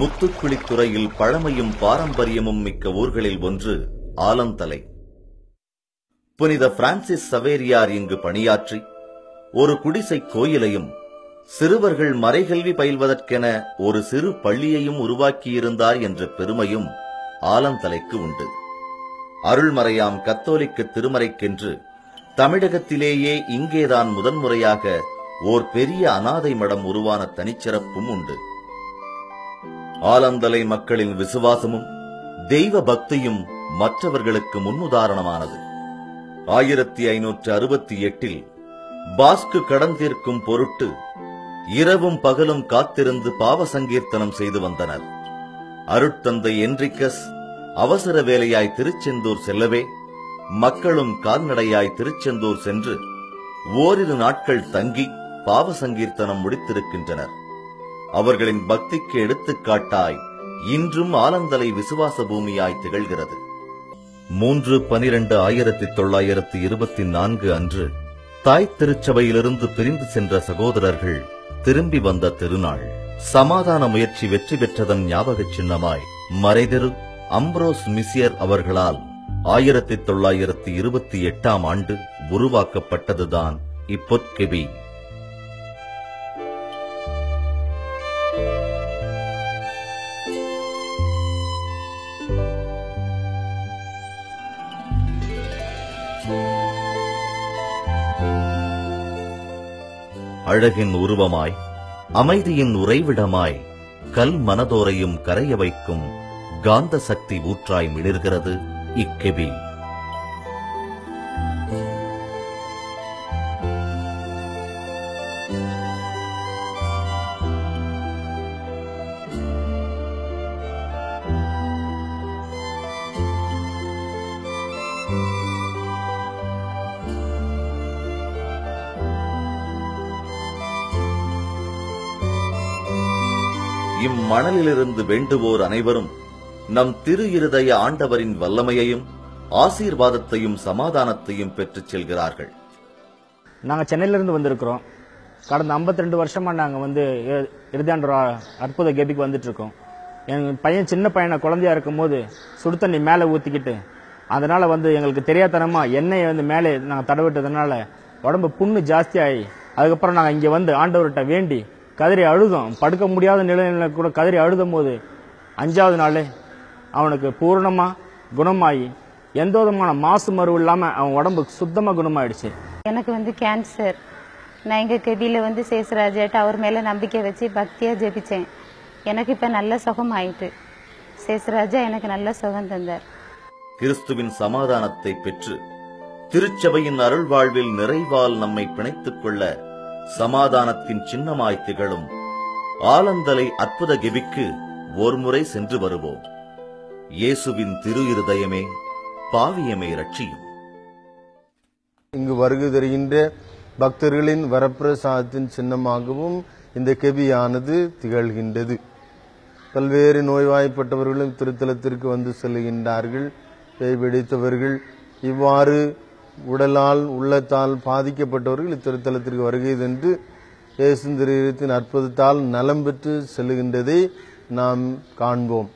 முத்துக்குளித்துறையில் பழமையும் பாரம்பரியமும் மிக்க ஊர்களில் ஒன்று ஆலந்தலை. புனித பிரான்சிஸ் சவேரியார் இங்கு பணியாற்றி ஒரு குடிசை கோயிலையும் சிறுவர்கள் மறைகல்வி பயில்வதற்கென ஒரு சிறு பள்ளியையும் உருவாக்கியிருந்தார் என்ற பெருமையும் ஆலந்தலைக்கு உண்டு. அருள்மறையாம் கத்தோலிக்க திருமறைக்கென்று தமிழகத்திலேயே இங்கேதான் முதன்முறையாக ஓர் பெரிய அனாதை மடம் உருவான தனிச்சிறப்பும் உண்டு. ஆலந்தலை மக்களின் விசுவாசமும் தெய்வ பக்தியும் மற்றவர்களுக்கு முன்னுதாரணமானது. 1568 பாஸ்கு கடந்தீர்க்கும் பொருட்டு இரவும் பகலும் காத்திருந்து பாவ சங்கீர்த்தனம் செய்து வந்தனர். அருட்தந்தை என்ரிக்கஸ் அவசர வேலையாய் திருச்செந்தூர் செல்லவே மக்களும் கால்நடையாய் திருச்செந்தூர் சென்று ஓரிரு நாட்கள் தங்கி பாவ சங்கீர்த்தனம் முடித்திருக்கின்றனர். அவர்களின் பக்திக்கு எடுத்துக்காட்டாய் இன்றும் ஆலந்தலை விசுவாச பூமியாய் திகழ்கிறது. 3/12/1924 அன்று தாய் திருச்சபையிலிருந்து பிரிந்து சென்ற சகோதரர்கள் திரும்பி வந்த திருநாள். சமாதான முயற்சி வெற்றி பெற்றதன் ஞாபக சின்னமாய் மறைதிரு அம்ப்ரோஸ் மிசியர் அவர்களால் 1928 உருவாக்கப்பட்டதுதான் இப்பொற்கெபி. அழகின் உருவமாய் அமைதியின் உறைவிடமாய் கல் மனதோரையும் கரைய வைக்கும் காந்த சக்தி ஊற்றாய் மிளிர்கிறது இக்கெபி. இம்மணலிலிருந்து வேண்டுவோர் அனைவரும் நம் திரு இருதய ஆண்டவரின் வல்லமையையும் ஆசீர்வாதத்தையும் சமாதானத்தையும் பெற்றுச் செல்கிறார்கள். நாங்கள் சென்னையிலிருந்து வந்திருக்கிறோம். கடந்த 52 வருஷமா நாங்கள் இருதாண்டர் அற்புத கெபிக்கு வந்துட்டு இருக்கோம். எங்கள் பையன் சின்ன பையனை குழந்தையா இருக்கும் போது சுடு தண்ணி மேலே ஊற்றிக்கிட்டு அதனால எங்களுக்கு தெரியாதனமா எண்ணெயை மேலே நாங்கள் தடவிட்டதுனால உடம்பு புண்ணு ஜாஸ்தியாகி அதுக்கப்புறம் நாங்கள் இங்கே ஆண்டவர்கிட்ட வேண்டி கதறி அழுதோம். படுக்க முடியாத நிலையில கூட கதறி அழுதும் போது 5வது நாள் அவனுக்கு பூர்ணமா குணமாயி எந்த விதமான மாசு மருவு இல்லாம அவன் உடம்பு சுத்தமா குணமாயிடுச்சு. எனக்கு கேன்சர். நான் எங்க கெபியில சேசுராஜாட்ட அவர் மேல நம்பிக்கை வச்சு பக்தியா ஜெபிச்சேன். எனக்கு இப்ப நல்ல சுகம் ஆயிட்டு. சேசுராஜா எனக்கு நல்ல சுகம் தந்தார். கிறிஸ்துவின் சமாதானத்தை பெற்று திருச்சபையின் அருள் வாழ்வில் நிறைவால் நம்மை பிணைத்துக் கொள்ள சமாதானத்தின் சின்னமாய் திகழும் ஆலந்தலை அற்புத கெபிக்கு ஒருமுறை சென்று வருவோம். இயேசுவின் திரு இருதயமே பாவியமை ரட்சியும். இங்கு வருகை தருகின்ற பக்தர்களின் வரப்பிரசாதத்தின் சின்னமாகவும் இந்த கெபியானது திகழ்கின்றது. பல்வேறு நோய்வாய்ப்பட்டவர்களும் திருத்தலத்திற்கு வந்து செல்கின்றார்கள். பேய் பிடித்தவர்கள், இவ்வாறு உடலால் உள்ளத்தால் பாதிக்கப்பட்டவர்கள் இத்திருத்தலத்திற்கு வருகை தந்து இயேசு திருத்தின் அற்புதத்தால் நலம் பெற்று செல்லுகின்றதை நாம் காண்போம்.